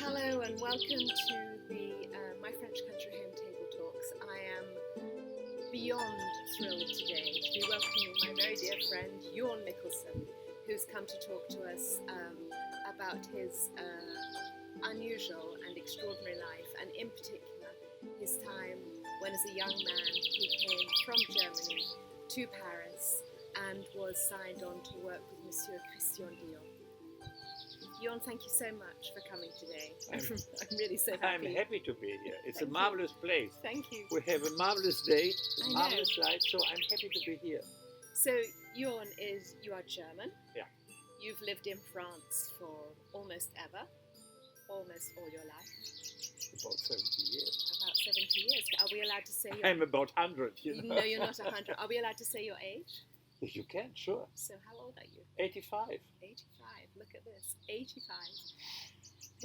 Hello and welcome to the My French Country Home Table Talks. I am beyond thrilled today to be welcoming my very dear friend Yorn Michaelsen, who's come to talk to us about his unusual and extraordinary life, and in particular his time when as a young man he came from Germany to Paris and was signed on to work with Monsieur Christian Dior. Yorn, thank you so much for coming today. I'm really so happy. I'm happy to be here. It's a marvelous place. Thank you. We have a marvelous day, a marvelous life, so I'm happy to be here. So, Yorn, you are German. Yeah. You've lived in France for almost all your life. About 70 years. About 70 years. Are we allowed to say I'm about 100, you know. No, you're not 100. Are we allowed to say your age? If you can, sure. So how old are you? 85. 85. Look at this. 85.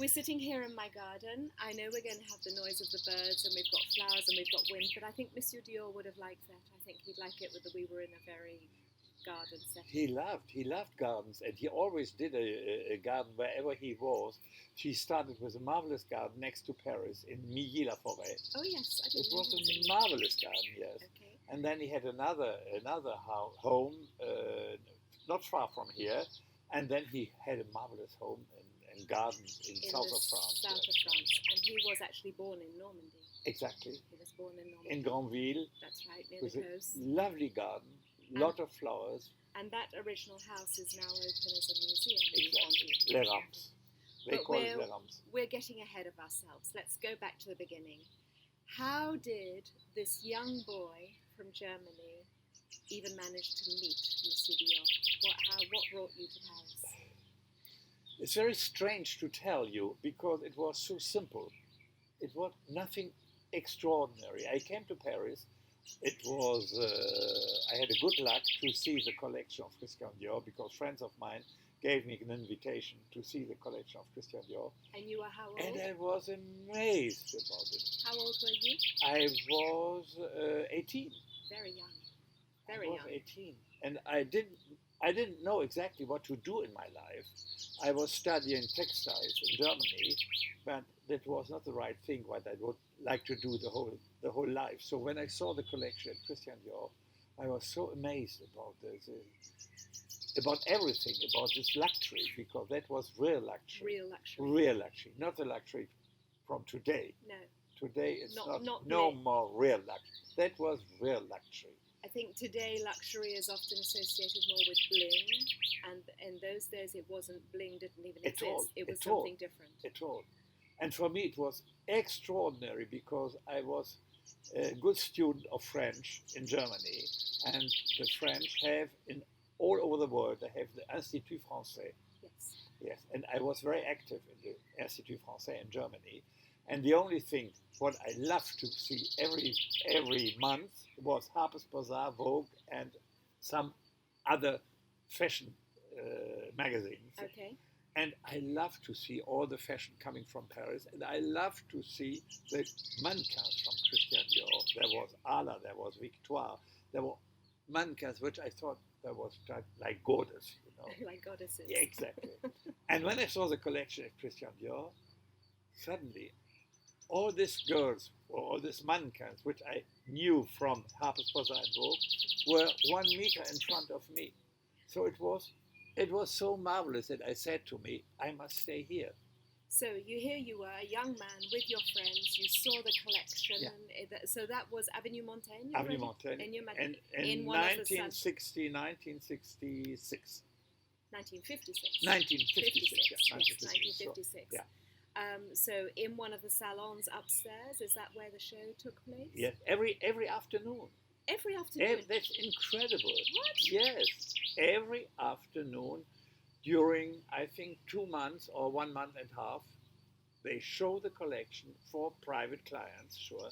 We're sitting here in my garden. I know we're going to have the noise of the birds, and we've got flowers and we've got wind, but I think Monsieur Dior would have liked that. I think he'd like it whether we were in a very garden setting. He loved gardens, and he always did a garden wherever he was. He started with a marvelous garden next to Paris in Milly-la-Forêt. Oh yes, I didn't It know was that. a marvelous garden, yes. Okay. And then he had another home not far from here, and then he had a marvelous home and gardens in south of France. South of France, and he was actually born in Normandy. Exactly. He was born in Normandy. In Granville. That's right, near With the a coast. lovely garden, lot of flowers. And that original house is now open as a museum. Exactly. Les Ramps. They But call it Les Ramps. We're getting ahead of ourselves. Let's go back to the beginning. How did this young boy from Germany even manage to meet Monsieur Dior? What brought you to Paris? It's very strange to tell you because it was so simple. It was nothing extraordinary. I came to Paris. It was, I had a good luck to see the collection of Christian Dior because friends of mine gave me an invitation to see the collection of Christian Dior. And you were how old? And I was amazed about it. How old were you? I was 18. Very young. I was 18. And I didn't know exactly what to do in my life. I was studying textiles in Germany, but that was not the right thing what I would like to do the whole life. So when I saw the collection at Christian Dior, I was so amazed about this, about everything, about this luxury, because that was real luxury. Real luxury. Real luxury, not the luxury from today. No. Today it's not no more real luxury. That was real luxury. I think today luxury is often associated more with bling, and in those days it wasn't. Bling didn't even exist. It was something different. At all. And for me it was extraordinary because I was a good student of French in Germany, and the French have all over the world, they have the Institut Français. Yes. Yes, and I was very active in the Institut Français in Germany. And the only thing what I loved to see every month was Harper's Bazaar, Vogue, and some other fashion magazines. Okay. And I love to see all the fashion coming from Paris, and I love to see the mannequins from Christian Dior. There was Ala, there was Victoire, there were mannequins which I thought there was like goddess, you know. Like goddesses. Yeah, exactly. And when I saw the collection at Christian Dior, suddenly all these girls, or all these mannequins, which I knew from Harper's Bazaar and Vogue, were 1 meter in front of me. So it was so marvelous that I said to me, I must stay here. So you were a young man with your friends. You saw the collection. Yeah. And so that was Avenue Montaigne. Avenue Montaigne. And in 1966. 1956. 1956. Yeah, 1956. Yeah. So in one of the salons upstairs, is that where the show took place? Yes, every afternoon. Every afternoon? That's incredible. What? Yes, every afternoon during, I think, 2 months or 1 month and a half, they show the collection for private clients, sure.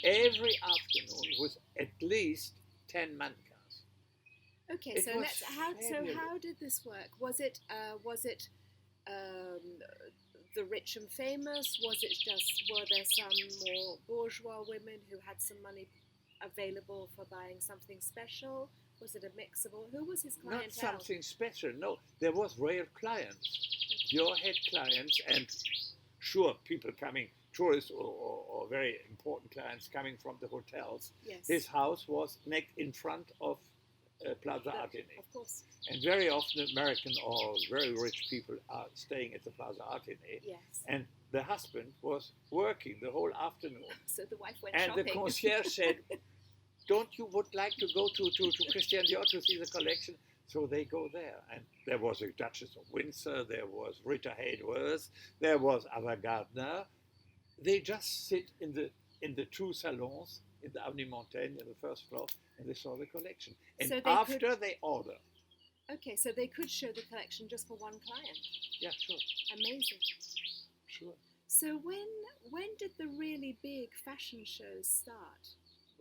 Every afternoon with at least 10 mannequins. Okay, so how did this work? Was it the rich and famous? Were there some more bourgeois women who had some money available for buying something special? Was it a mix of all? Who was his clientele? Not something special, no. There was real clients. Dior had clients, and sure people coming, tourists or very important clients coming from the hotels. Yes. His house was in front of Plaza Athénée. Of course. And very often American or very rich people are staying at the Plaza Athénée. Yes. And the husband was working the whole afternoon. So the wife went and shopping. The concierge said, don't you would like to go to Christian Dior to see the collection? So they go there. And there was a Duchess of Windsor, there was Rita Hayworth, there was Ava Gardner. They just sit in the two salons in the Avenue Montaigne on the first floor, and they saw the collection. And So they order. Okay, so they could show the collection just for one client. Yeah, sure. Amazing. Sure. So when did the really big fashion shows start?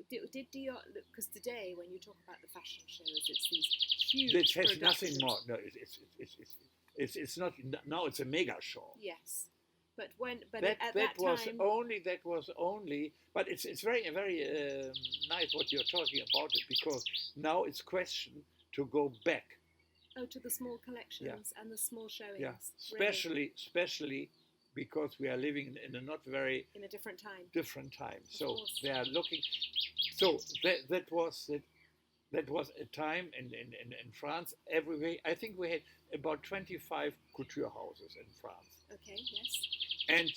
Did Dior, because today when you talk about the fashion shows, it's these huge It has productions. nothing more. No, it's not. Now it's a mega show. Yes, but at that that was time, only. But it's very nice what you're talking about it, because now it's question to go back. Oh, to the small collections and the small showings. Yeah, really. especially because we are living in a not very in a different time. So course. they are looking. So that was a time in France. Everywhere, I think we had about 25 couture houses in France. Okay. Yes. And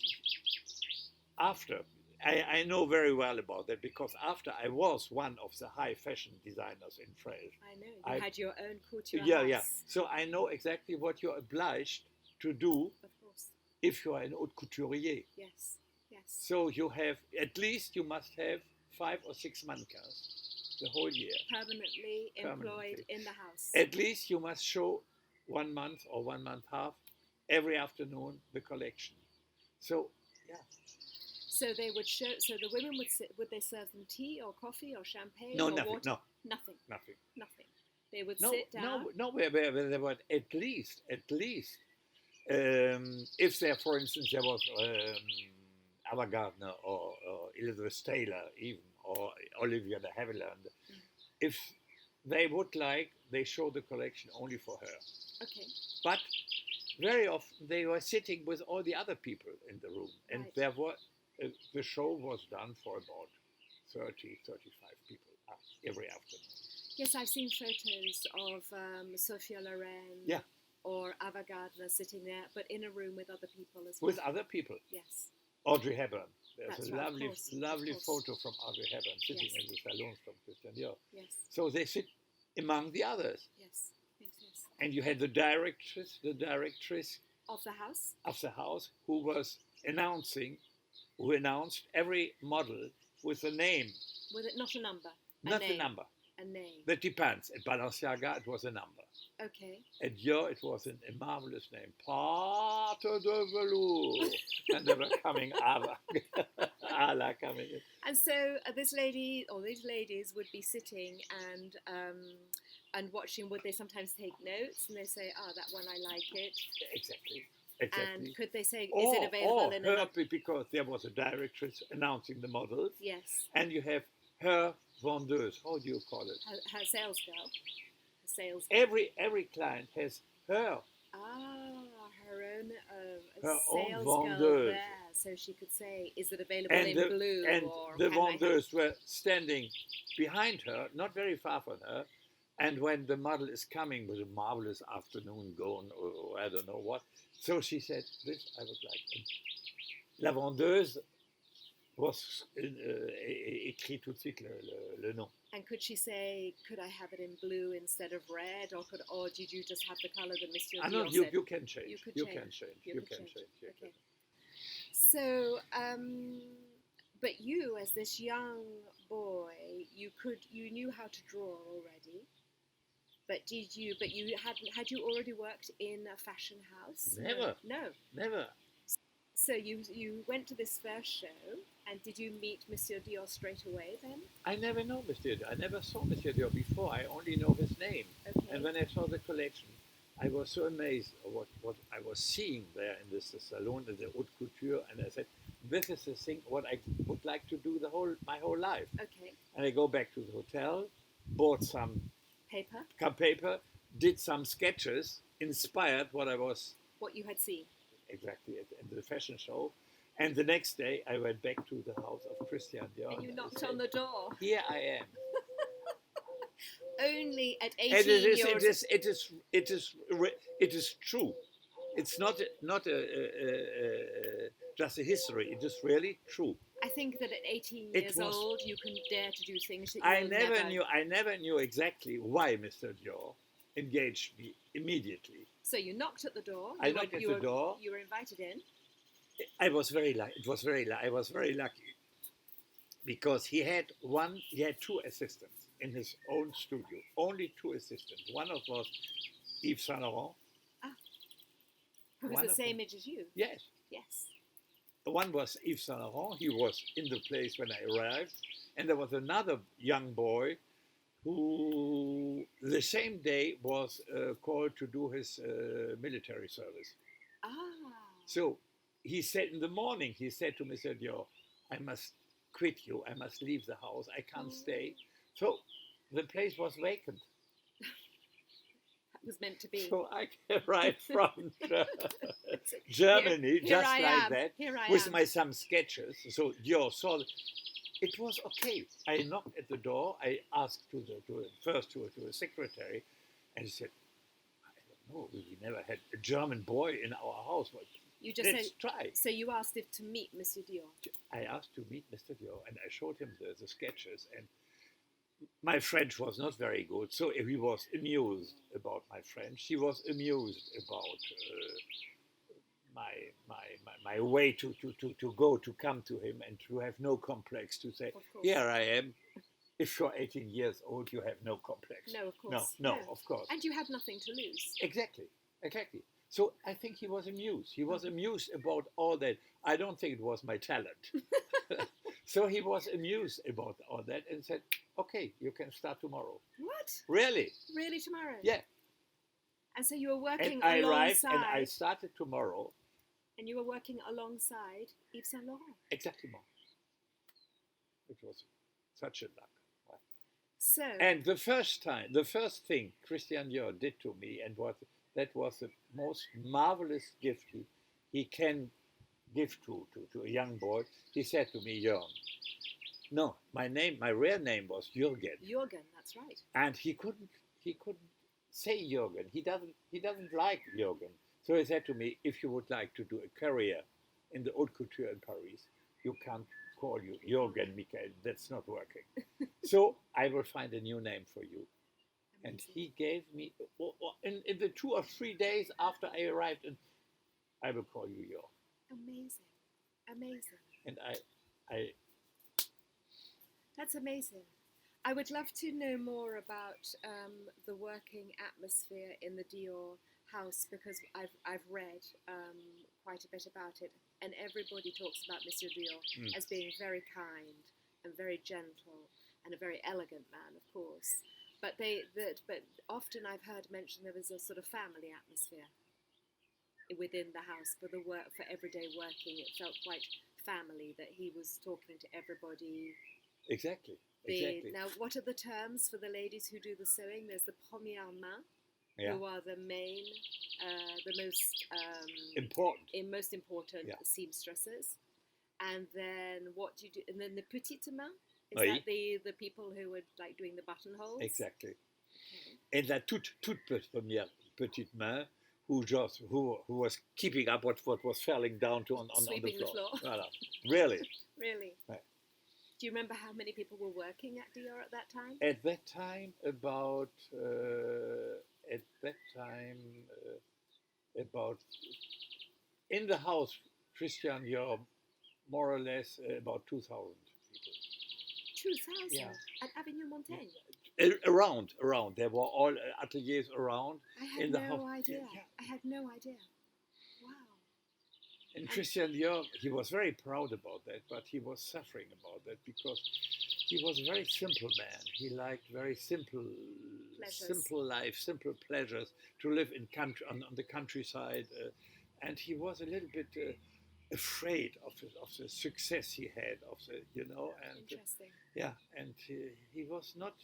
after, I know very well about that, because after I was one of the high fashion designers in France. I know. You had your own couture Yeah, house. yeah. So I know exactly what you're obliged to do Of course. if you are an haute couturier. Yes. Yes. So you must have 5 or 6 mannequins the whole year. Permanently employed in the house. At least you must show 1 month or 1 month half every afternoon the collection. So, yeah. So they would show. So the women would sit. Would they serve them tea or coffee or champagne? No, or nothing. water? No, Nothing. nothing. Nothing. They would sit down. No. Where there was at least. If there, for instance, there was Ava Gardner or Elizabeth Taylor, even, or Olivia de Havilland, if they would like, they show the collection only for her. Okay. But very often they were sitting with all the other people in the room, and Right. there were the show was done for about 30, 35 people every afternoon. Yes, I've seen photos of Sophia Loren. Yeah. Or Ava Gardner sitting there, but in a room with other people as well. With other people. Yes. Audrey Hepburn. There's That's a right, lovely of course. photo from Audrey Hepburn sitting Yes. in the salons from Christian Dior. Yes. So they sit among the others. Yes. Yes. Yes. And you had the directress Of the house. of the house who announced every model with a name. With it, not a number. Not name. a number. A name. That depends. At Balenciaga, it was a number. Okay. At Dior, it was a marvelous name. Pâte de velours. And they were coming, Ala coming in. And so this lady or these ladies would be sitting and watching. Would they sometimes take notes and they say, that one I like it? Exactly. And could they say, is it available in another? Because there was a directress announcing the models. Yes. And you have her vendeuse. How do you call it? Her sales girl. Her sales girl. Every client has her. Her own Her sales own girl vendeuse. there, so she could say, is it available in blue? And or the can I have-" vendeurs were standing behind her, not very far from her. And when the model is coming with a marvelous afternoon gown or I don't know what, so she said, this I would like. And la vendeuse was écrit tout de suite le nom. And could she say, could I have it in blue instead of red, or did you just have the color that Monsieur Dior said? You can change. You could You change. can change. Okay. So, but you, as this young boy, you knew how to draw already. But had you already worked in a fashion house? Never. No. Never. So you went to this first show, and did you meet Monsieur Dior straight away then? I never know Monsieur Dior. I never saw Monsieur Dior before. I only know his name. Okay. And when I saw the collection, I was so amazed at what I was seeing there in this salon, in the haute couture, and I said, this is the thing what I would like to do my whole life. Okay. And I go back to the hotel, bought some paper, did some sketches, inspired what you had seen. exactly, at the fashion show. And the next day, I went back to the house of Christian Dior. And you knocked on the door. Here I am. Only at 18 And years. it is true. It's not just a history. It is really true. I think that at 18 years old, you can dare to do things that you I never knew exactly why Mr. Dior engaged me immediately. So you knocked at the door. I knocked at the door. You were invited in. I was very lucky. I was very lucky because he had two assistants in his own studio. Only two assistants. One of was Yves Saint Laurent. Who was the same age as you? Yes. Yes. One was Yves Saint Laurent. He was in the place when I arrived, and there was another young boy who the same day was called to do his military service. So he said in the morning, he said to Mr. Dior, I must quit you, I must leave the house, I can't stay. So the place was vacant. That was meant to be. So I arrived from Germany, just like that, with some sketches. So Dior saw it was okay. I knocked at the door. I asked to a secretary, and he said, "I don't know. We never had a German boy in our house. But let's try." So you asked him to meet Monsieur Dior. I asked to meet Mr. Dior, and I showed him the sketches. And my French was not very good, so he was amused about my French. He was amused about my way to come to him and to have no complex, to say, here I am. If you're 18 years old, you have no complex. No, of course. No, of course. And you had nothing to lose. Exactly. So I think he was amused. He was amused about all that. I don't think it was my talent. So he was amused about all that and said, okay, you can start tomorrow. What? Really? Really tomorrow? Yeah. And so you were working alongside. I arrived and I started tomorrow. And you were working alongside Yves Saint Laurent. Exactly. It was such a luck. So. And the first thing Christian Dior did to me, and that was the most marvelous gift he can give to a young boy. He said to me, Yorn, no, my real name was Jürgen. Jürgen, that's right. And he couldn't say Jürgen. He doesn't like Jürgen. So he said to me, if you would like to do a career in the Haute Couture in Paris, you can't call you Jürgen Michael. That's not working. So I will find a new name for you. Amazing. And he gave me, in the 2 or 3 days after I arrived, I will call you Yorn. Amazing. And I That's amazing. I would love to know more about the working atmosphere in the Dior house, because I've read quite a bit about it, and everybody talks about Monsieur Dior as being very kind and very gentle and a very elegant man, of course. But often I've heard mentioned there was a sort of family atmosphere within the house for everyday working. It felt quite family, that he was talking to everybody. Exactly. Now, what are the terms for the ladies who do the sewing? There's the première main, who are the most important seamstresses. And then what do you do? And then the petite main? Is that the people who were like doing the buttonholes? Exactly. Okay. And la toute première petite main, who was keeping up what was falling down on the floor. Voilà. Really. Really. Right. Do you remember how many people were working at Dior at that time? At that time, about in the house, Christian Dior, more or less about 2,000 people. 2,000? Yeah. At Avenue Montaigne? Around. There were all ateliers around. I had no idea. Yeah. I had no idea. Wow. And Christian Dior, he was very proud about that, but he was suffering about that because he was a very simple man. He liked very simple life, simple pleasures, to live on the countryside, and he was a little bit afraid of the success he had, And interesting. And he was not.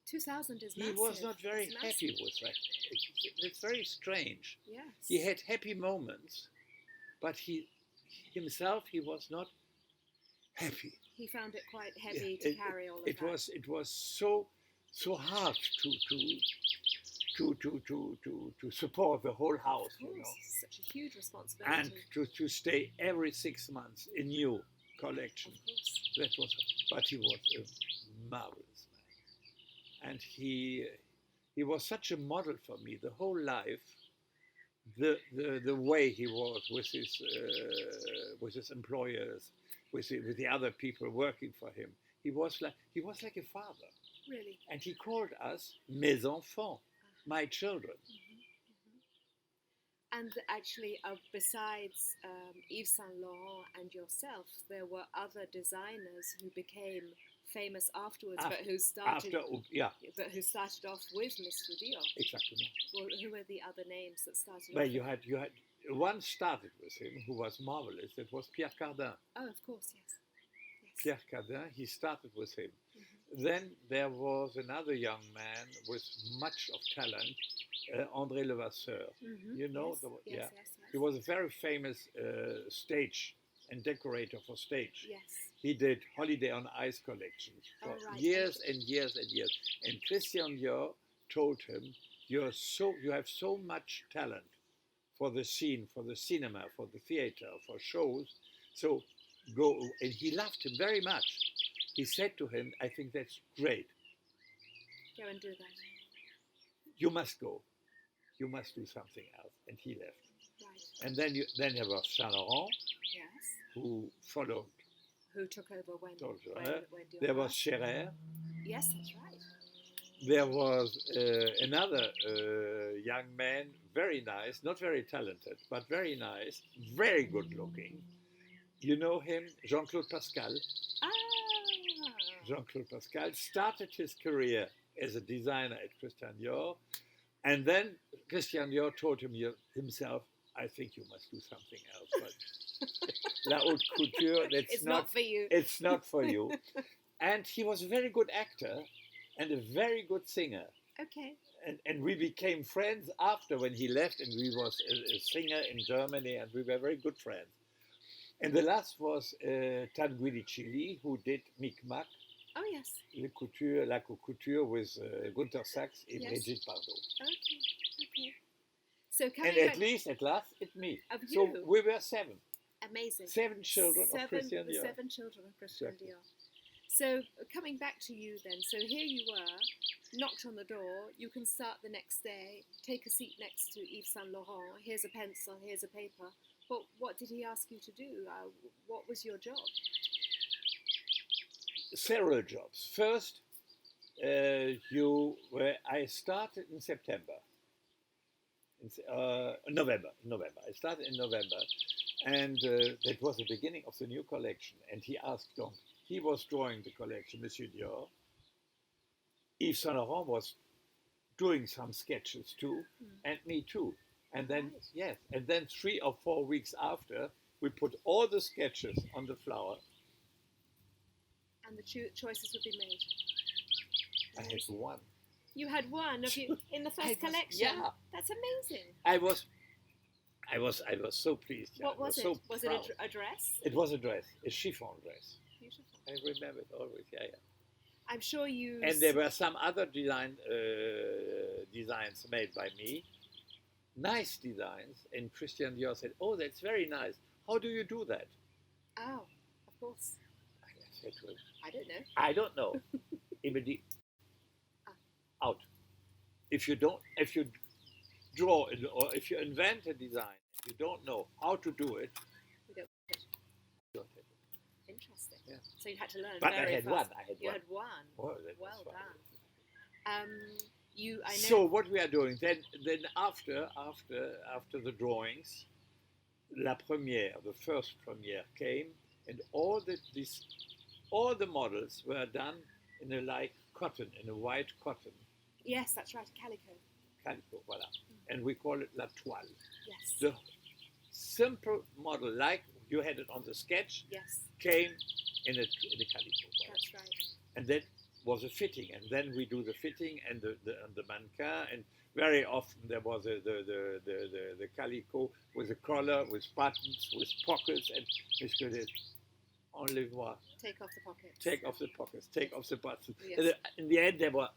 2,000 is he massive. was not very happy with that. It's very strange. Yes. He had happy moments, but he was not happy. He found it quite heavy to carry all of it that. It was so hard to support the whole house, Of course, you know. such a huge responsibility. And to stay every 6 months a new collection. Of course. That was, but he was a marvelous man, and he was such a model for me the whole life. The way he was with his employers, with the other people working for him, he was like a father. Really. And he called us mes enfants, my children. And actually, besides Yves Saint Laurent and yourself, there were other designers who became famous afterwards, but who started off with Monsieur Dior. Exactly. Well, who were the other names that started? Well, you had one started with him who was marvelous. It was Pierre Cardin. Oh, of course, yes. Pierre Cardin. He started with him. Then there was another young man with much of talent, André Levasseur. You know, yes. He was a very famous stage and decorator for stage. Yes. He did Holiday on Ice collections for years and years and years. And Christian Dior told him, you have so much talent for the scene, for the cinema, for the theater, for shows. So go. And he loved him very much. He said to him, I think that's great. Go and do that. You must go. You must do something else. And he left. Right. And then there was Saint Laurent, yes, who followed. Who took over when there was Scherer. Yes, that's right. There was another young man, very nice, not very talented, but very nice, very good looking. You know him, Jean-Claude Pascal. Jean-Claude Pascal started his career as a designer at Christian Dior, and then Christian Dior told him himself, I think you must do something else. But La Haute Couture, it's not for you. It's not for you. And he was a very good actor and a very good singer. Okay. And we became friends after when he left, and we was a singer in Germany, and we were very good friends. And the last was Tan Guidicilli, who did Micmac. Oh, yes. La Couture with Gunther Sachs and Brigitte Bardot. Okay. So at last, it's me. So we were 7. Amazing. 7 children of Christian Dior. 7 children of Christian Dior. So coming back to you then, so here you were, knocked on the door, you can start the next day, take a seat next to Yves Saint Laurent, here's a pencil, here's a paper. But what did he ask you to do? What was your job? Several jobs. First, I started in September. November. I started in November, and that was the beginning of the new collection. And he asked, he was drawing the collection, Monsieur Dior. Yves Saint Laurent was doing some sketches too, and me too. And then, and then 3 or 4 weeks after, we put all the sketches on the flower. And the choices would be made. I had one. You had one of you in the first collection. Yeah, that's amazing. I was so pleased. What was it? Was it a dress? It was a dress, a chiffon dress. Beautiful. I remember it always. Yeah. I'm sure you. And there were some other designs made by me. Nice designs, and Christian Dior said, "Oh, that's very nice. How do you do that?" Oh, of course. I said to him, I don't know. Immediately out. If you draw it, or if you invent a design, you don't know how to do it. You don't have it. Interesting. Yeah. So you had to learn. But I had one. You had one. Oh, well done. So what we are doing then after the drawings, the first premiere came, and all the models were done in a white cotton. Yes, that's right, calico. Calico, voilà. And we call it la toile. Yes. The simple model, like you had it on the sketch, came in a calico. Voilà. That's right. And that was a fitting, and then we do the fitting and the mannequin, and very often there was the calico with a collar, with buttons, with pockets, and Monsieur did only one. Take off the pockets. Take off the pockets, take off the buttons. Yes. In the end, there were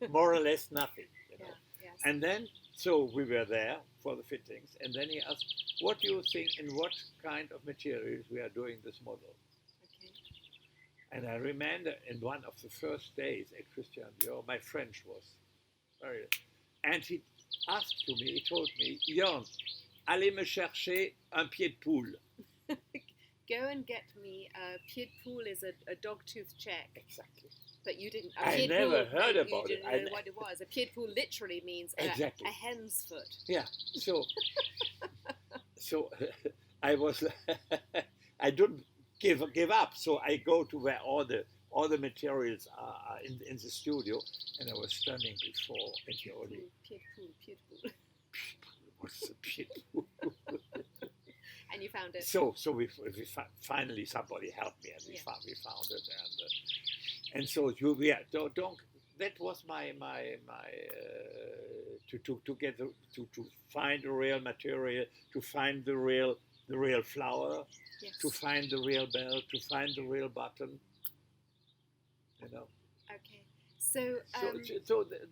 more or less nothing. You know? Yes. And then, so we were there for the fittings, and then he asked, what do you think, in what kind of materials we are doing this model? Okay. And I remember in one of the first days at Christian Dior, my French was very, and he asked to me, he told me, Yorn, allez me chercher un pied de poule. Go and get me a pied de poule is a dog tooth check. Exactly. But you didn't. I never heard about it. You it. didn't know what it was. A pied de poule literally means exactly. a hen's foot. Yeah. So I was. I didn't give up. So I go to where all the materials are in the studio, and I was standing before and he only. Pied de poule. What's a pied de poule? And you found it. So we finally somebody helped me, and we found it, and so don't. That was my to find the real material, to find the real flower, yes. To find the real belt, to find the real button. You know. Okay. So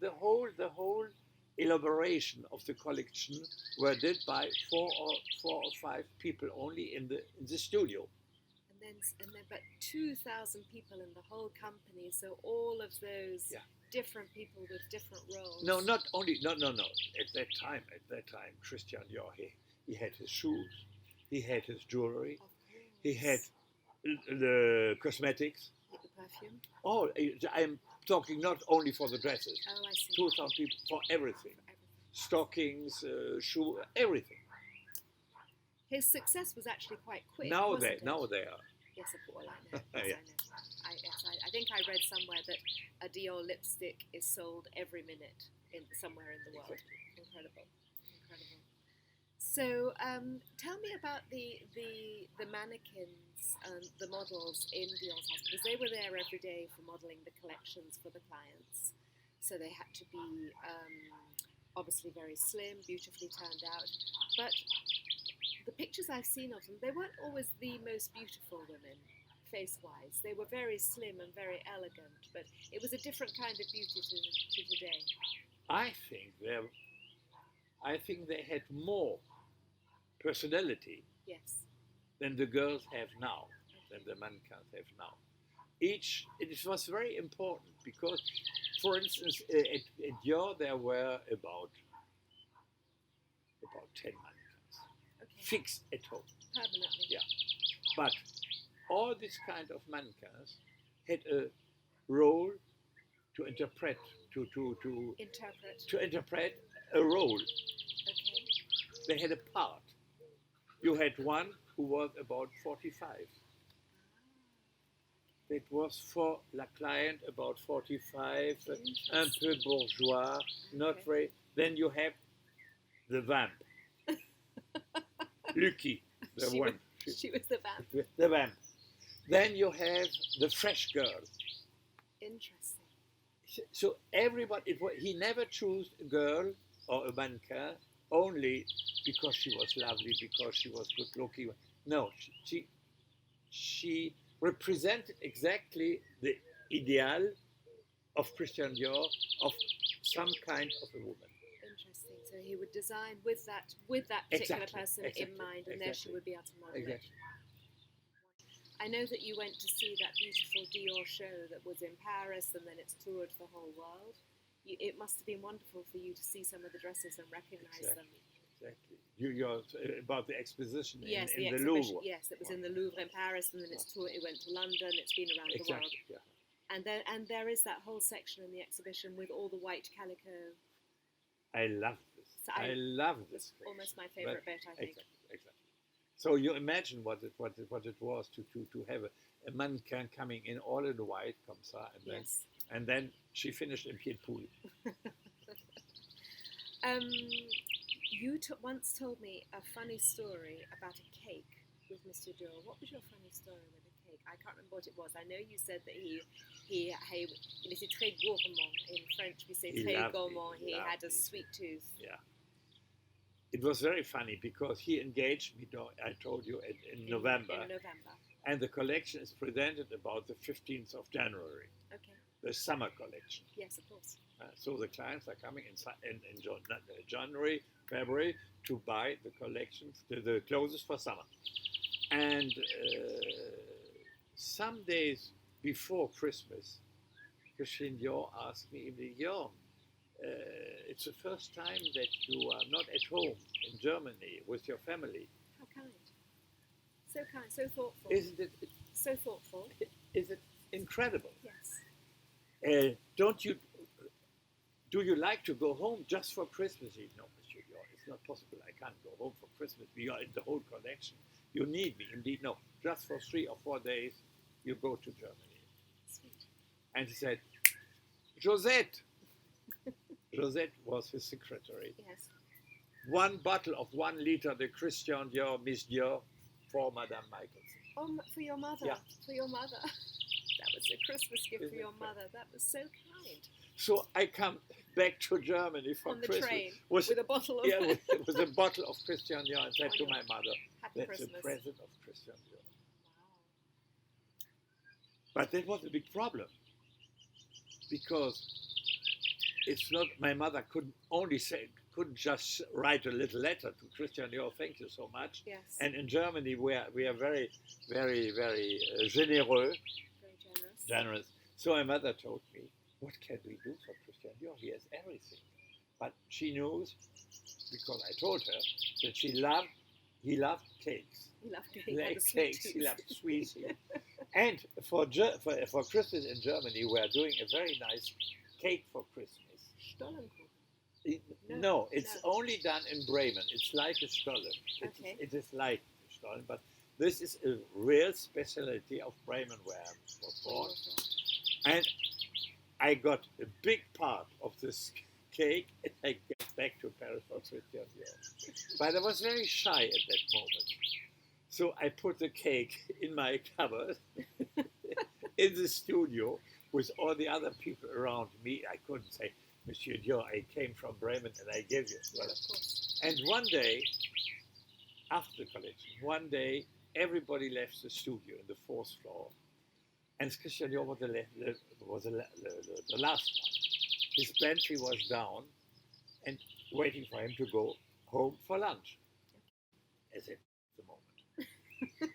the whole elaboration of the collection were did by four or five people only in the studio. And then but 2,000 people in the whole company. So all of those different people with different roles. No, not only no. At that time, Christian Dior, he had his shoes, he had his jewelry, he had the cosmetics. The perfume. Oh, I'm talking not only for the dresses. Oh, I see. 2,000 people for everything. Stockings, shoe, everything. His success was actually quite quick. Now wasn't it? they are. Yes, well, I know. Yes, I know. I think I read somewhere that a Dior lipstick is sold every minute somewhere in the world. Exactly. Incredible. So, tell me about the mannequins and the models in Dior's house, because they were there every day for modelling the collections for the clients. So they had to be obviously very slim, beautifully turned out. But the pictures I've seen of them, they weren't always the most beautiful women, face-wise. They were very slim and very elegant, but it was a different kind of beauty to today. I think they had more personality than the girls have now, than the mannequins have now. It was very important because, for instance, at Dior there were about 10 mannequins, fixed at home. Permanently. Yeah, but all this kind of mannequins had a role to interpret, to interpret a role. Okay. They had a part. You had one who was about 45. It was for la client about 45, un peu bourgeois, not very. Then you have the vamp, Lucky, one. She was the vamp. The vamp. Then you have the fresh girl. Interesting. So everybody, he never chose a girl or a mannequin only because she was lovely, because she was good looking. No, she represented exactly the ideal of Christian Dior, of some kind of a woman. Interesting. So he would design with that particular person in mind, and there she would be able to model it. I know that you went to see that beautiful Dior show that was in Paris, and then it's toured the whole world. It must have been wonderful for you to see some of the dresses and recognise them. Exactly. You're about the exposition in the the Louvre. Yes, it was in the Louvre in Paris, and then it went to London. It's been around the world. Yeah. And there is that whole section in the exhibition with all the white calico. I love this. So I love this. It's almost my favourite bit, I think. Exactly. So you imagine what it was to have a mannequin coming in all in the white, comme ça, and then she finished in pied de poule. You once told me a funny story about a cake with Monsieur Dior. What was your funny story with a cake. I can't remember what it was. I know you said that il était très gourmand. In French, we say très gourmand. He had a sweet tooth. Yeah. It was very funny because he engaged me, I told you, in November. In November. And the collection is presented about the 15th of January. Okay. The summer collection. Yes, of course. So the clients are coming in January, February to buy the collections, the clothes for summer. And some days before Christmas, Christian Dior asked me, Yorn, it's the first time that you are not at home in Germany with your family. How kind. So kind, so thoughtful. Isn't it? So thoughtful. Is it incredible? Yes. Do you like to go home just for Christmas? No, Monsieur Dior, it's not possible. I can't go home for Christmas. We are in the whole collection. You need me. Indeed, no. Just for 3 or 4 days, you go to Germany. Sweet. And he said, Josette. Josette was his secretary. Yes. 1 bottle of 1 liter de Christian Dior, Miss Dior, for Madame Michaelsen. For your mother. Yeah. For your mother. That was a Christmas gift for your mother. That was so kind. So I come back to Germany for on the Christmas train with a bottle of with a bottle of Christian Dior and said to my mother, Happy "That's Christmas. a present of Christian Dior." Wow. But that was a big problem because it's not. My mother couldn't just write a little letter to Christian Dior. Thank you so much. Yes. And in Germany, we are very, very, very généreux. Very Generous. So my mother told me, what can we do for Christian Dior? He has everything. But she knows, because I told her, that he loved cakes. He loved cake. He loved cakes, he loved sweets. And for Christmas in Germany, we are doing a very nice cake for Christmas. Stollenkuchen. No, it's only done in Bremen. It's like a Stollen. Okay. It is like a Stollen, but this is a real specialty of Bremen where I was born. And I got a big part of this cake and I get back to Paris for Christian Dior. But I was very shy at that moment. So I put the cake in my cupboard in the studio with all the other people around me. I couldn't say, Monsieur Dior, I came from Bremen and I gave you. Yeah, of course. And one day, after the collection, everybody left the studio in the 4th floor. And Christian Dior was the last one. His Bentley was down and waiting for him to go home for lunch. As at the moment.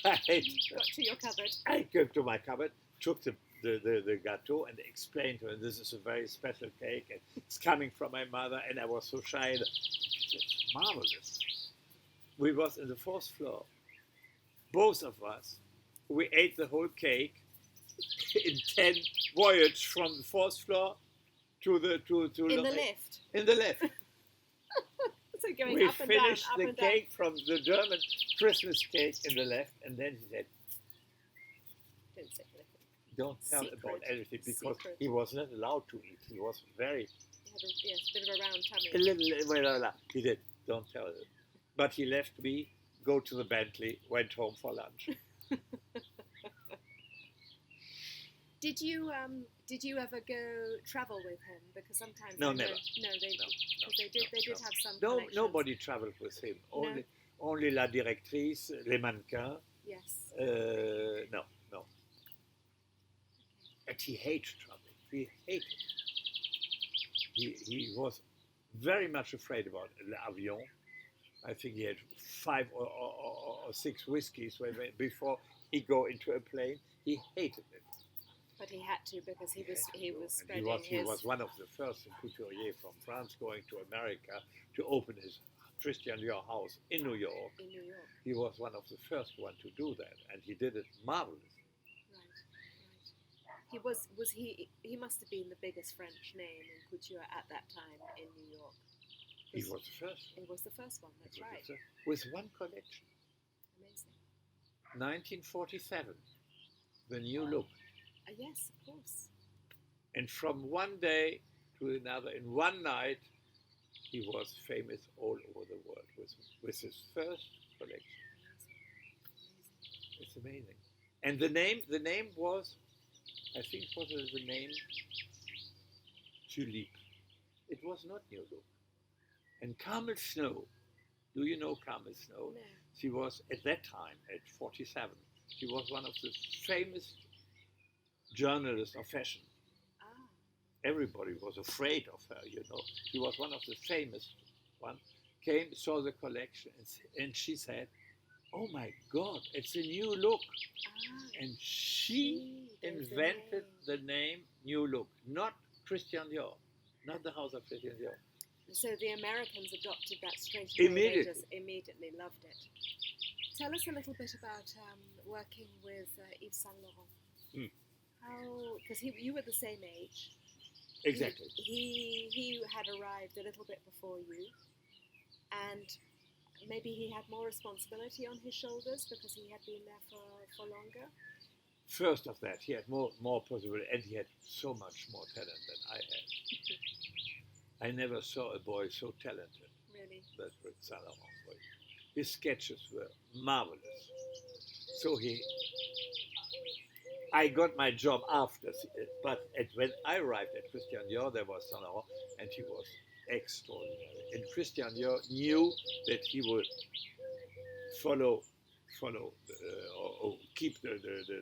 I Got to your cupboard. I came to my cupboard, took the gâteau and explained to her, this is a very special cake and it's coming from my mother, and I was so shy. It's marvelous. We was in the 4th floor. Both of us, we ate the whole cake in 10 voyages from the 4th floor to the lift. In the lift. So going We up and down, finished up the and down. cake from the German Christmas cake in the left, and then he said, Don't say anything. don't tell Secret. about anything, because Secret. he was not allowed to eat. He was very, He had a bit of a round tummy. he did, don't tell it. But he left me, go to the Bentley, went home for lunch. Did you ever go travel with him? Because sometimes No, I know- never. No, they No, because they did have some No, connections. nobody traveled with him. Only la directrice, les mannequins. Yes. No. And he hated traveling. He hated it. He was very much afraid about l'avion. I think he had 5 or 6 whiskeys before he go into a plane. He hated it. But he had to, because he was And spreading he was one of the first couturier from France going to America to open his Christian Dior house in New York. in New York. He was one of the first one to do that, and he did it marvelously. Right. He must have been the biggest French name in couture at that time in New York. He was the first. He was the first one. That's right. With one collection, Amazing. 1947, the new look. Yes, of course. And from one day to another, in one night, he was famous all over the world with his first collection. It's amazing. And the name was, I think it was the name Tulip. It was not New Look. And Carmel Snow, do you know Carmel Snow? No. She was, at that time, at 47, she was one of the famous journalists of fashion. Ah. Everybody was afraid of her, you know. She was one of the famous ones. Came, saw the collection, and she said, "Oh my God, it's a new look." Ah. And she invented the name New Look, not Christian Dior, not the house of Christian Dior. So the Americans adopted that straight away. Immediately. They just immediately loved it. Tell us a little bit about working with Yves Saint Laurent. How? Because you were the same age. Exactly. He had arrived a little bit before you, and maybe he had more responsibility on his shoulders because he had been there for longer. First of that, he had more possibility, and he had so much more talent than I had. I never saw a boy so talented. Really? That was Saint Laurent. His sketches were marvelous. So I got my job after, but when I arrived at Christian Dior, there was Saint Laurent, and he was extraordinary. And Christian Dior knew that he would follow or keep the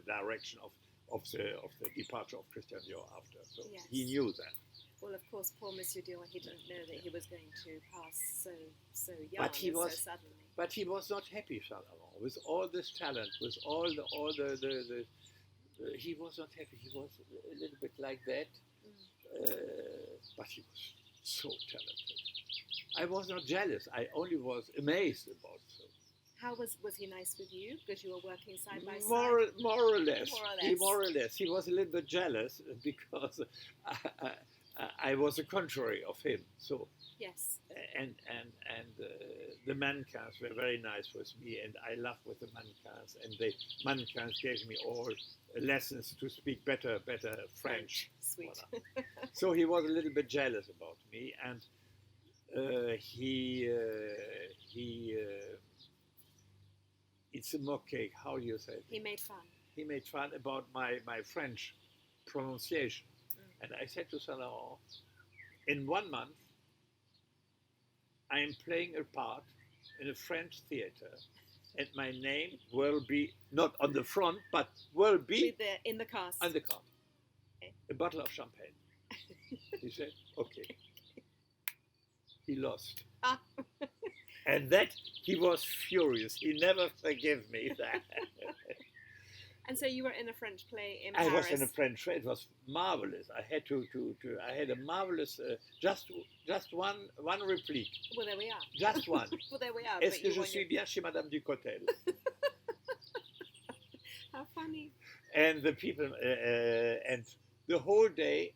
direction of the departure of Christian Dior after. So yes. He knew that. Well, of course, poor Monsieur Dior, he didn't know that he was going to pass so young, but he was, so suddenly. But he was not happy, Saint Laurent, with all this talent, with all the he was not happy. He was a little bit like that, but he was so talented. I was not jealous. I only was amazed about it. How was he nice with you? Because you were working side by side? More or less. More or less. He was a little bit jealous because I was the contrary of him. So yes. And the Mannequins were very nice with me, and I loved with the Mannequins. And the Mannequins gave me all lessons to speak better French. Sweet. Voilà. So he was a little bit jealous about me, and it's a moquette. How do you say it? He made fun. He made fun about my French pronunciation. And I said to Saint Laurent, in 1 month, I am playing a part in a French theater, and my name will be not on the front, but will be in the cast. On the cast. Okay. A bottle of champagne. He said, okay. He lost. Ah. And that, he was furious. He never forgave me that. And so you were in a French play in Paris. I was in a French play. It was marvelous. I had I had a marvelous, just one replique. Well, there we are. Just one. Well, there we are. Est-ce que je suis bien chez Madame Ducotel? How funny. And the people, and the whole day,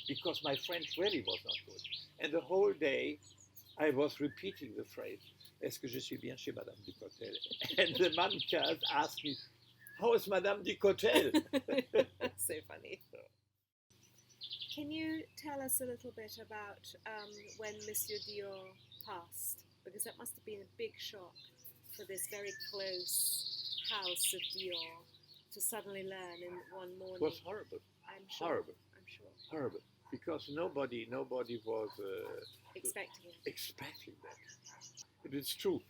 because my French really was not good. And the whole day, I was repeating the phrase, Est-ce que je suis bien chez Madame Ducotel? And the mannequins asked me, how is Madame Ducotel? So funny. Can you tell us a little bit about when Monsieur Dior passed? Because that must have been a big shock for this very close house of Dior to suddenly learn in one morning. It was horrible. I'm sure. Horrible. I'm sure. Horrible. Because nobody was expecting that. It is true.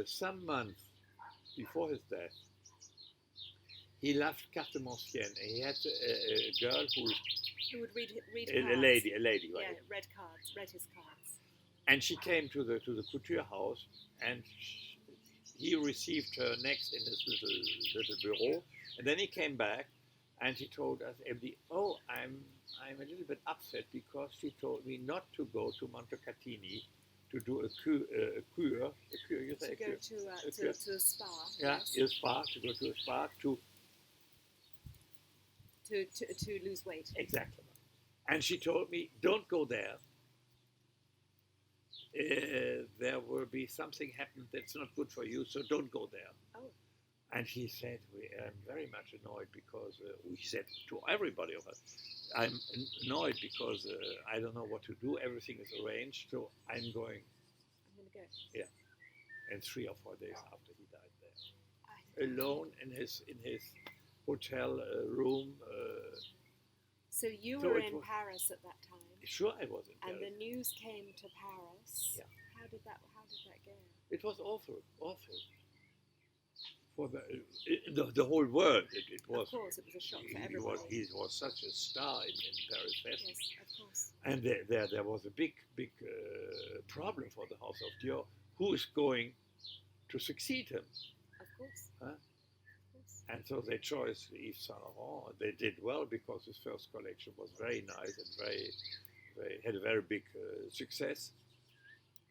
Some months before his death, he left Carte Mancienne, and he had a girl who would read a cards. lady, right? Yeah, read his cards. And she came to the couture house, and he received her next in his little bureau, and then he came back, and he told us, "Oh, I'm a little bit upset because she told me not to go to Montecatini to do a cure. You say to go to a spa. Yeah, yes. a spa, to go to a spa to lose weight. Exactly. And she told me, don't go there. There will be something happen that's not good for you, so don't go there." Oh. And he said, I'm very much annoyed because, we said to everybody of us, I'm annoyed because I don't know what to do. Everything is arranged, so I'm going to go. Yeah. And 3 or 4 days after he died there. I alone in his hotel room. So you So were it in was- Paris at that time, Sure, I was in and Paris. the news came to Paris. Yeah. How did that go? It was awful. For the whole world, it was. Of course, it was a shock for He everybody. was such a star in Paris fashion. Yes, of course. And there was a big problem for the House of Dior. Who is going to succeed him? Of course. Huh? Of course. And so they chose Yves Saint Laurent. They did well because his first collection was very nice and had a very big success.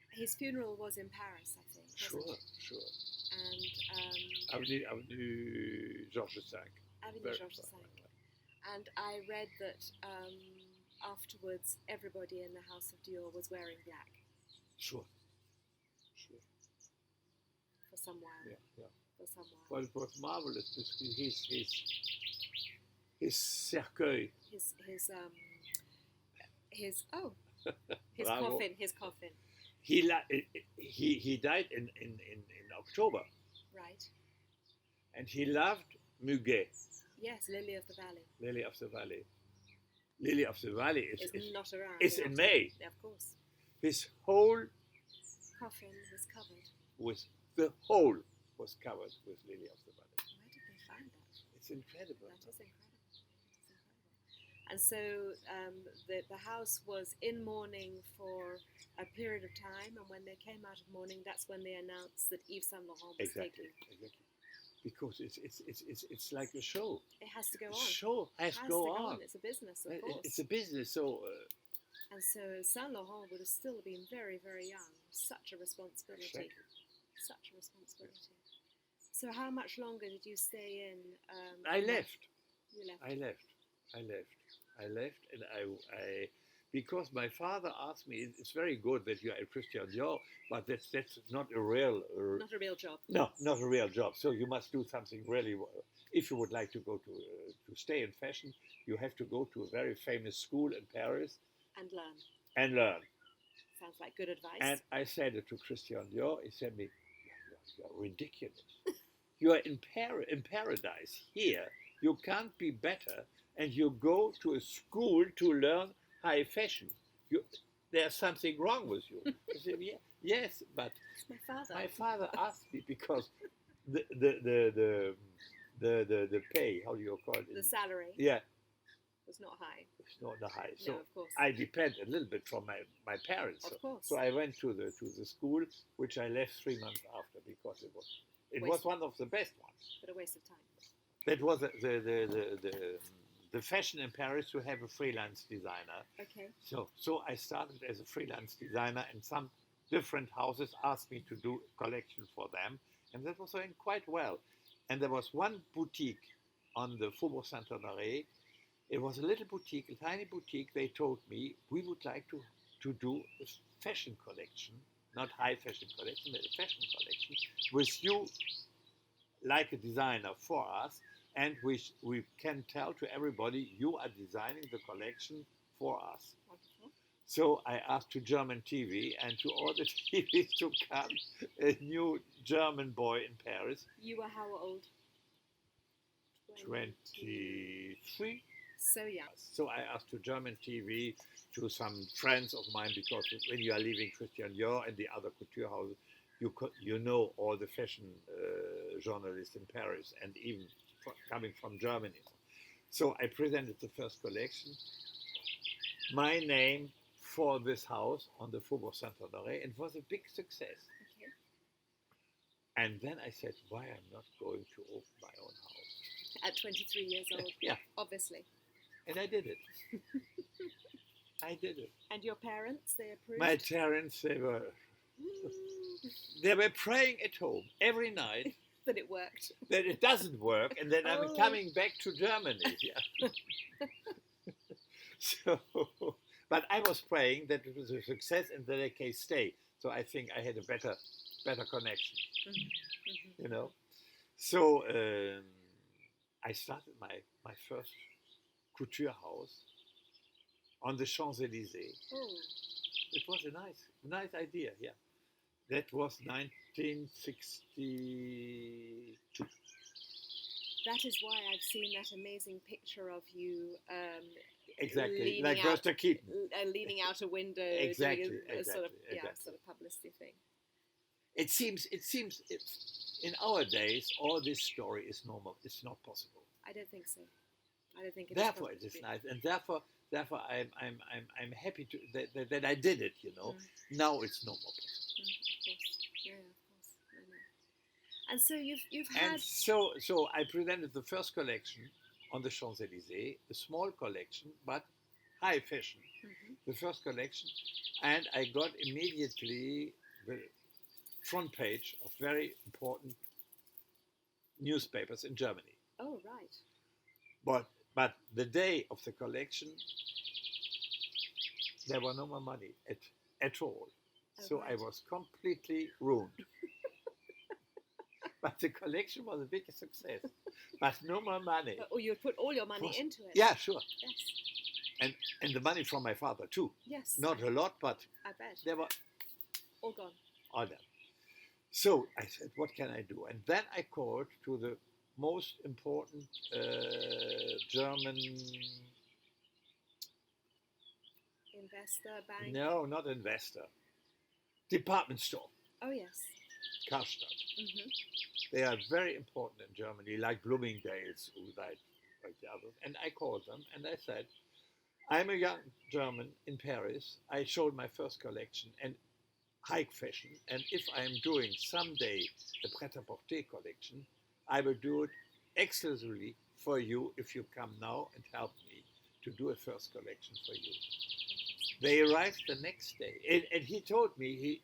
His funeral was in Paris, I think. wasn't Sure. it? And Avenue Georges V. Avenue Very Georges fine. V. And I read that afterwards, everybody in the House of Dior was wearing black Sure. for some while. Yeah. For some while. Well, it was marvelous because his cercueil. His Bravo. His coffin. He died in October, Right. and he loved Muguet, Yes, Lily of the Valley. Lily of the Valley. Lily of the Valley It's not around. is in May. Yeah, of course. His whole Coffin was covered. was covered with Lily of the Valley. Where did they find that? It's incredible. That is incredible. And so the house was in mourning for a period of time, and when they came out of mourning, that's when they announced that Yves Saint Laurent was Exactly. Because it's like a show. It has to go The on. show has to go on. It's a business, of course. It's a business, so And so Saint Laurent would have still been very, very young. Such a responsibility. Exactly. Such a responsibility. So how much longer did you stay in? I left. You left. I left, and I because my father asked me, it's very good that you are a Christian Dior, but that's not a real Not a real job. no, not a real job. So you must do something really. If you would like to go to stay in fashion, you have to go to a very famous school in Paris And learn. and learn. Sounds like good advice. And I said it to Christian Dior. He said me, you're ridiculous. You are in paradise here. You can't be better, and you go to a school to learn high fashion. There's something wrong with you. I said, yes, but It's my father. my father asked me because the pay, how do you call it? The salary Yeah, was not high. it's not the high. No, So of course. I depend a little bit from my parents. Of course. So I went to the school, which I left 3 months after because it was one of the best ones. But a waste of time. That was the fashion in Paris to have a freelance designer. Okay. So I started as a freelance designer, and some different houses asked me to do collection for them, and that was going quite well. And there was one boutique on the Faubourg Saint-Honoré. It was a little boutique, a tiny boutique. They told me, we would like to do a fashion collection, not high fashion collection, but a fashion collection with you like a designer for us, and we can tell to everybody you are designing the collection for us. Wonderful. So I asked to German TV and to all the TVs to come, a new German boy in Paris, You were how old? 23. So young. So I asked to German TV, to some friends of mine, because when you are leaving Christian Dior and the other couture houses, you know all the fashion journalists in Paris, and even coming from Germany. So I presented the first collection, my name for this house on the Faubourg Saint-Honoré, and it was a big success. Okay. And then I said, why I'm not going to open my own house? At 23 years old. Yeah. Obviously. And I did it. I did it. And your parents, they approved? My parents, they were praying at home every night That it worked. that it doesn't work, and then I'm Oh. coming back to Germany. Yeah. So, but I was praying that it was a success and that I can stay. So I think I had a better connection, you know. So I started my first couture house on the Champs-Élysées. Oh. It was a nice idea, yeah. That was 1962. 2. That is why I've seen that amazing picture of you Exactly, like Buster Keaton. Leaning out a window, Exactly, doing a sort of exactly. sort of publicity thing. It seems in our days all this story is normal. It's not possible. I don't think so. I don't think it therefore is. It is nice, and therefore I'm happy to that I did it. Now it's no more possible. Of course, yeah, of course. I know. And so you've had. And so I presented the first collection on the Champs-Élysées, a small collection but high fashion. The first collection, and I got immediately the front page of very important newspapers in Germany. Oh, right. But the day of the collection, there were no more money at all. So right. I was completely ruined. But the collection was a big success. But no more money. Or you put all your money into it. Yeah, sure. Yes. And the money from my father too. Yes. Not a lot, but I bet. They were all gone. All done. So I said, what can I do? And then I called to the most important German investor, bank? No, not investor. Department store. Oh, yes. Karstadt. They are very important in Germany, like Bloomingdale's, like the others. And I called them and I said, I'm a young German in Paris. I showed my first collection and high fashion. And if I'm doing someday a pret-à-porter collection, I will do it exclusively for you if you come now and help me to do a first collection for you. They arrived the next day, and he told me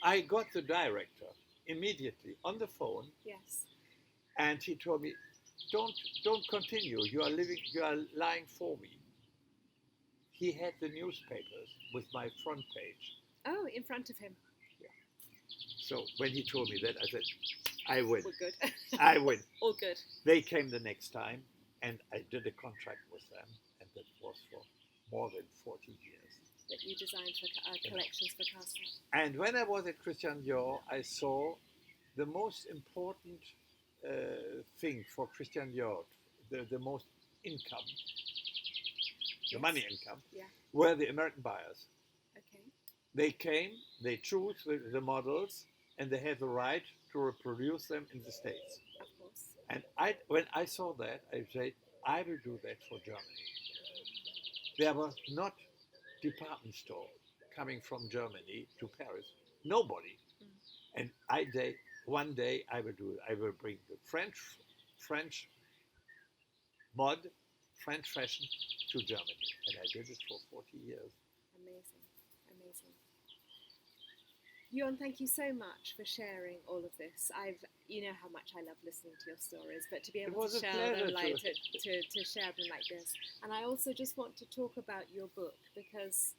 I got the director immediately on the phone. Yes. And he told me, don't continue. You are lying for me. He had the newspapers with my front page. Oh, in front of him. Yeah. So when he told me that, I said, I win. We're good. I win. All good. They came the next time, and I did a contract with them, and that was for more than 40 years. That you designed for collections for Karstadt. And when I was at Christian Dior, I saw the most important thing for Christian Dior, the most income, the money income, were the American buyers. Okay. They came, they chose the models, and they had the right to reproduce them in the States. Of course. And when I saw that, I said, I will do that for Germany. There was not department store coming from Germany to Paris. Nobody. And one day I will do it. I will bring the French mod, French fashion to Germany. And I did it for 40 years. Amazing. Amazing. Yorn, thank you so much for sharing all of this. You know how much I love listening to your stories, but to be able to share them to share them like this. And I also just want to talk about your book because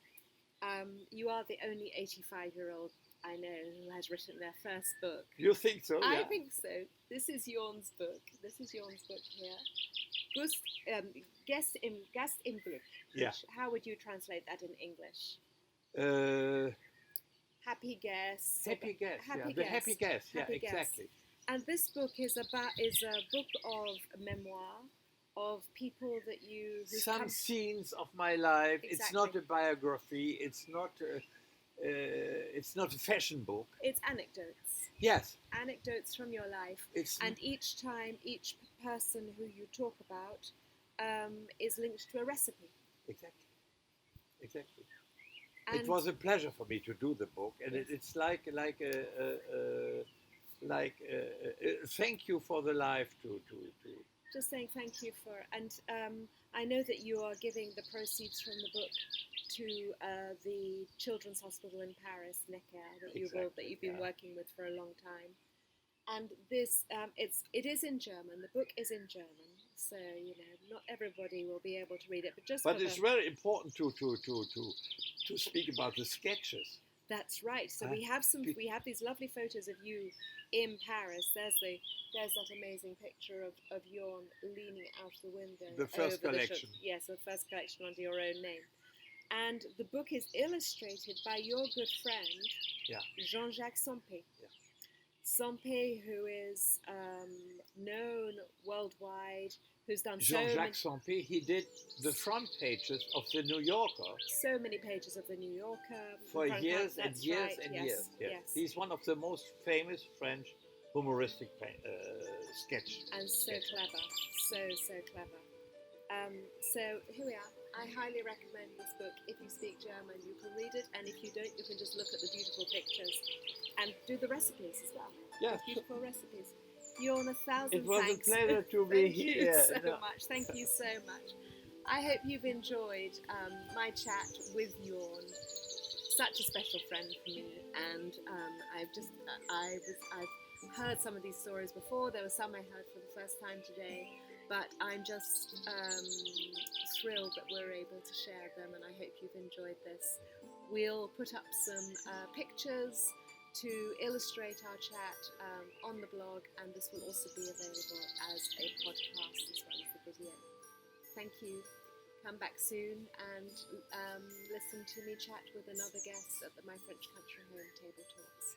you are the only 85-year-old I know who has written their first book. You think so? I think so. This is Yorn's book. This is Yorn's book here. Gast im Glück. Yeah. How would you translate that in English? Happy guest. Happy guest. The happy guest. Yeah, exactly. And this book is a book of memoir of people that you. Some scenes of my life. Exactly. It's not a biography. It's not a fashion book. It's anecdotes. Yes. Anecdotes from your life. And each time, each person who you talk about is linked to a recipe. Exactly. And it was a pleasure for me to do the book, and yes. It's like thank you for the life to. Just saying thank you for, and I know that you are giving the proceeds from the book to the Children's Hospital in Paris, Necker, that you've been working with for a long time. And this, it is in German. The book is in German, so not everybody will be able to read it. But it's very important to speak about the sketches. That's right. So we have these lovely photos of you in Paris. There's that amazing picture of Yorn leaning out the window. The first collection. Yes, the first collection under your own name. And the book is illustrated by your good friend, Jean-Jacques Sampé. Yeah. Sampé, who is known worldwide, who's done Jean-Jacques Sampé, he did the front pages of the New Yorker. So many pages of the New Yorker. For years and years and yes, years. Yes. Yes. He's one of the most famous French humoristic sketch. And so clever. So clever. So here we are. I highly recommend this book. If you speak German, you can read it, and if you don't, you can just look at the beautiful pictures and do the recipes as well. Yeah. The beautiful recipes. Yorn, 1,000 thanks. It was a pleasure to be here. Thank you so much. Thank you so much. I hope you've enjoyed my chat with Yorn. Such a special friend for me, and I've heard some of these stories before. There were some I heard for the first time today, but I'm just thrilled that we're able to share them, and I hope you've enjoyed this. We'll put up some pictures to illustrate our chat on the blog, and this will also be available as a podcast as well as the video. Thank you. Come back soon and listen to me chat with another guest at the My French Country Home Table Talks.